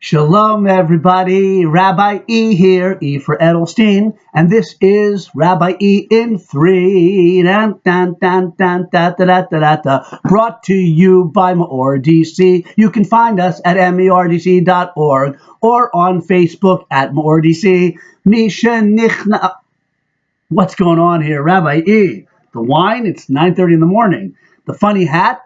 Shalom, everybody. Rabbi E here, E for Edelstein, and this is Rabbi E in 3. Dun, dun, dun, dun, da, da, da, da, da, brought to you by MEOR DC. You can find us at MEORDC.org or on Facebook at MEOR DC. Misha Nichna. What's going on here, Rabbi E? The wine? It's 9:30 in the morning. The funny hat?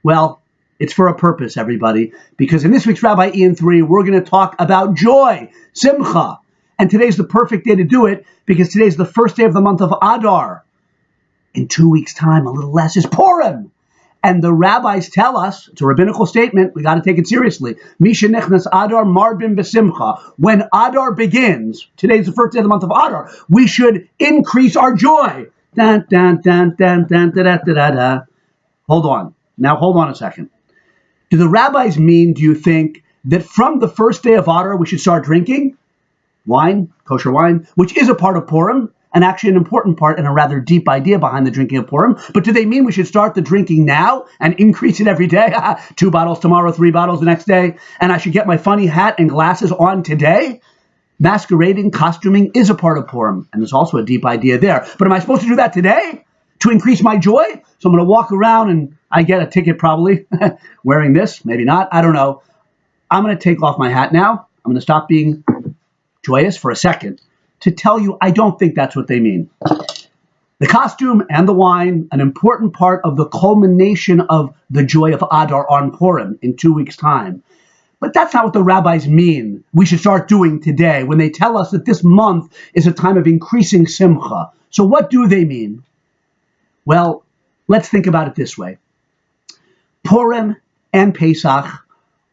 Well, it's for a purpose, everybody, because in this week's Rabbi E in 3, we're going to talk about joy, simcha. And today's the perfect day to do it because today's the first day of the month of Adar. In 2 weeks' time, a little less, is Purim. And the rabbis tell us, it's a rabbinical statement, we got to take it seriously. Misha nechnas Adar marbim besimcha. When Adar begins, today's the first day of the month of Adar, we should increase our joy. Dun, dun, dun, dun, dun, da, da, da, da. Hold on. Now, hold on a second. Do the rabbis mean, do you think, that from the first day of Adar we should start drinking wine, kosher wine, which is a part of Purim, and actually an important part and a rather deep idea behind the drinking of Purim? But do they mean we should start the drinking now and increase it every day? 2 bottles tomorrow, 3 bottles the next day, and I should get my funny hat and glasses on today? Masquerading, costuming is a part of Purim, and there's also a deep idea there. But am I supposed to do that today to increase my joy? So I'm going to walk around and I get a ticket probably wearing this, maybe not, I don't know. I'm going to take off my hat now. I'm going to stop being joyous for a second to tell you I don't think that's what they mean. The costume and the wine, an important part of the culmination of the joy of Adar on Purim in 2 weeks' time. But that's not what the rabbis mean we should start doing today when they tell us that this month is a time of increasing simcha. So what do they mean? Well, let's think about it this way. Purim and Pesach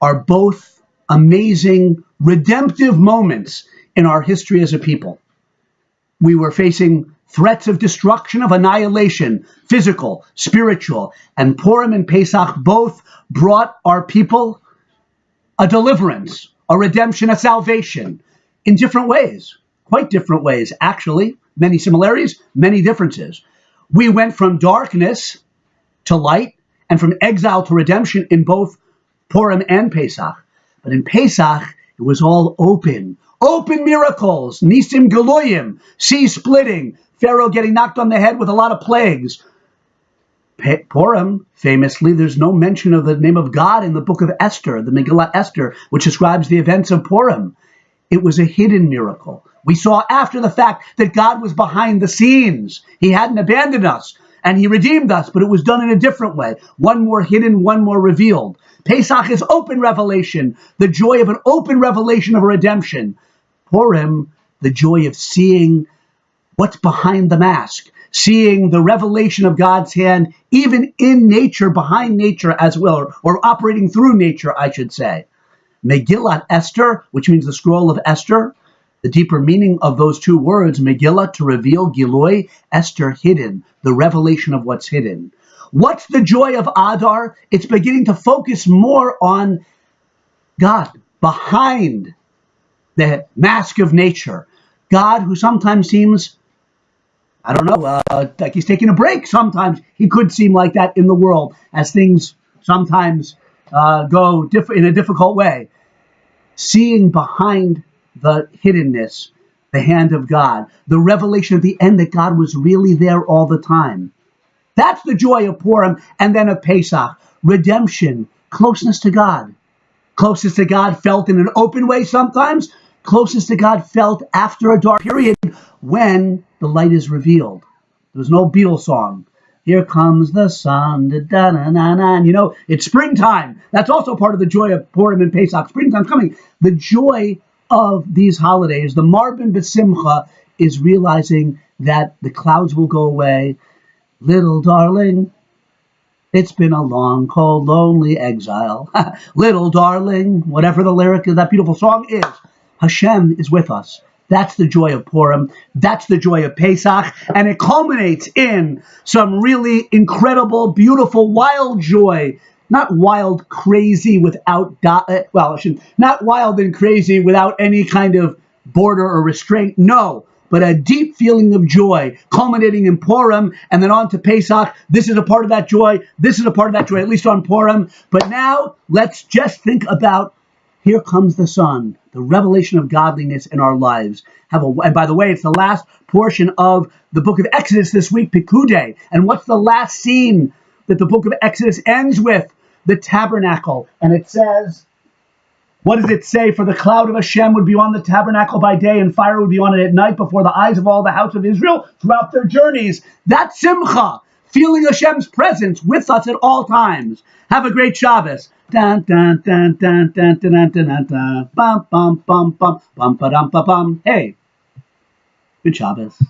are both amazing, redemptive moments in our history as a people. We were facing threats of destruction, of annihilation, physical, spiritual, and Purim and Pesach both brought our people a deliverance, a redemption, a salvation in different ways, quite different ways, actually. Many similarities, many differences. We went from darkness to light and from exile to redemption in both Purim and Pesach. But in Pesach, it was all open miracles, nisim geloyim, sea splitting, Pharaoh getting knocked on the head with a lot of plagues. Purim, famously, there's no mention of the name of God in the book of Esther, the Megillah Esther, which describes the events of Purim. It was a hidden miracle. We saw after the fact that God was behind the scenes. He hadn't abandoned us, and he redeemed us, but it was done in a different way. One more hidden, one more revealed. Pesach is open revelation, the joy of an open revelation of a redemption. Purim, the joy of seeing what's behind the mask, seeing the revelation of God's hand, even in nature, behind nature as well, or operating through nature, I should say. Megillat Esther, which means the scroll of Esther, the deeper meaning of those two words, Megillah, to reveal, Giloi, Esther, hidden, the revelation of what's hidden. What's the joy of Adar? It's beginning to focus more on God, behind the mask of nature. God, who sometimes seems, I don't know, like he's taking a break. Sometimes he could seem like that in the world as things sometimes go in a difficult way. Seeing behind the hiddenness, the hand of God, the revelation at the end that God was really there all the time. That's the joy of Purim and then of Pesach. Redemption, closeness to God. Closeness to God felt in an open way sometimes. Closeness to God felt after a dark period when the light is revealed. There was no Beatles song. Here comes the sun, da-da-na-na-na. You know, it's springtime. That's also part of the joy of Purim and Pesach. Springtime's coming. The joy of these holidays, the Marbin B'Simcha, is realizing that the clouds will go away. Little darling, it's been a long, cold, lonely exile. Little darling, whatever the lyric of that beautiful song is, Hashem is with us. That's the joy of Purim. That's the joy of Pesach. And it culminates in some really incredible, beautiful, wild joy. Not wild, crazy without, not wild and crazy without any kind of border or restraint. No, but a deep feeling of joy culminating in Purim and then on to Pesach. This is a part of that joy. This is a part of that joy, at least on Purim. But now let's just think about Here comes the sun, the revelation of godliness in our lives. And by the way, it's the last portion of the book of Exodus this week, Pikude. And what's the last scene that the book of Exodus ends with? The tabernacle. And it says, what does it say? For the cloud of Hashem would be on the tabernacle by day, and fire would be on it at night before the eyes of all the house of Israel throughout their journeys. That's Simcha, feeling Hashem's presence with us at all times. Have a great Shabbos. Dun, dun, dun, dun, dun, dun, dun, dun, dun. Bum, bum, bum, bum, bum, ba, dum, ba, bum. Hey, good Shabbos.